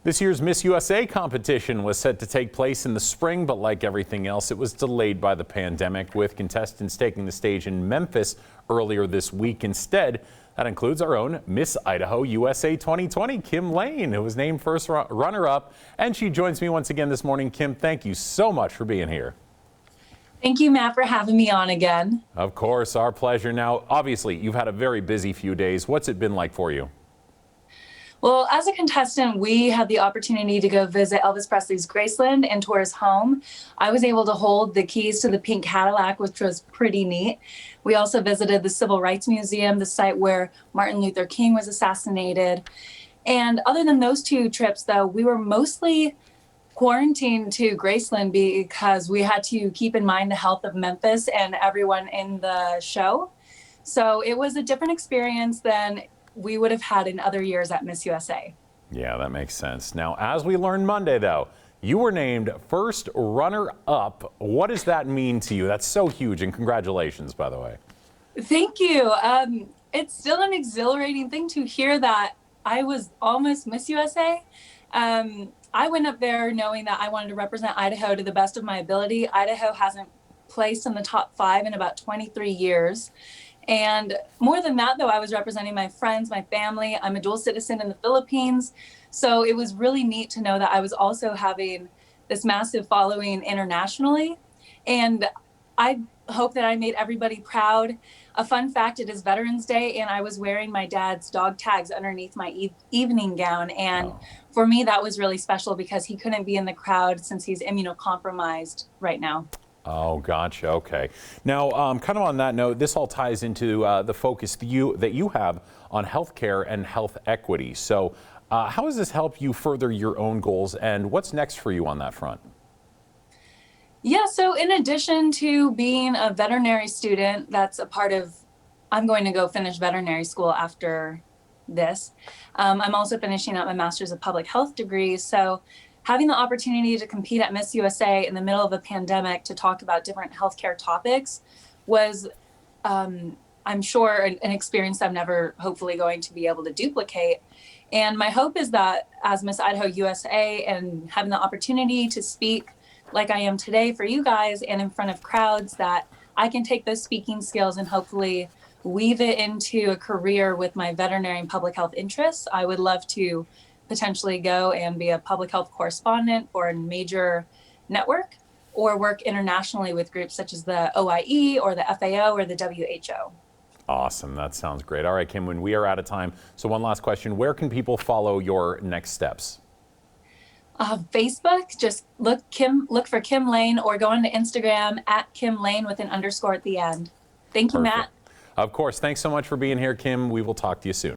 This year's Miss USA competition was set to take place in the spring, but like everything else, it was delayed by the pandemic, with contestants taking the stage in Memphis earlier this week instead. That includes our own Miss Idaho USA 2020, Kim Layne, who was named first runner-up, and she joins me once again this morning. Kim, thank you so much for being here. Thank you, Matt, for having me on again. Of course, our pleasure. Now, obviously, you've had a very busy few days. What's it been like for you? Well, as a contestant, we had the opportunity to go visit Elvis Presley's Graceland and tour his home. I was able to hold the keys to the pink Cadillac, which was pretty neat. We also visited the Civil Rights Museum, the site where Martin Luther King was assassinated. And other than those two trips, though, we were mostly quarantined to Graceland because we had to keep in mind the health of Memphis and everyone in the show. So it was a different experience than we would have had in other years at Miss USA. Yeah, that makes sense. Now, as we learned Monday, though, you were named first runner-up. What does that mean to you? That's so huge, and congratulations, by the way. Thank you. It's still an exhilarating thing to hear that I was almost Miss USA. I went up there knowing that I wanted to represent Idaho to the best of my ability. Idaho hasn't placed in the top 5 in about 23 years. And more than that, though, I was representing my friends, my family. I'm a dual citizen in the Philippines. So it was really neat to know that I was also having this massive following internationally. And I hope that I made everybody proud. A fun fact, it is Veterans Day, and I was wearing my dad's dog tags underneath my evening gown. And for me, that was really special because he couldn't be in the crowd since he's immunocompromised right now. Oh, gotcha. Okay. Now, kind of on that note, this all ties into the focus that you have on healthcare and health equity. So how does this help you further your own goals, and what's next for you on that front? Yeah, so in addition to being a veterinary student, that's a part of, I'm going to go finish veterinary school after this. I'm also finishing up my master's of public health degree. So having the opportunity to compete at Miss USA in the middle of a pandemic to talk about different healthcare topics was, I'm sure, an experience I'm never hopefully going to be able to duplicate. And my hope is that as Miss Idaho USA and having the opportunity to speak like I am today for you guys and in front of crowds, that I can take those speaking skills and hopefully weave it into a career with my veterinary and public health interests. I would love to potentially go and be a public health correspondent for a major network or work internationally with groups such as the OIE or the FAO or the WHO. Awesome. That sounds great. All right, Kim, when we are out of time, so one last question. Where can people follow your next steps? Facebook, just look for Kim Layne, or go on to Instagram at Kim Layne with an underscore at the end. Thank you, Perfect. Matt. Of course. Thanks so much for being here, Kim. We will talk to you soon.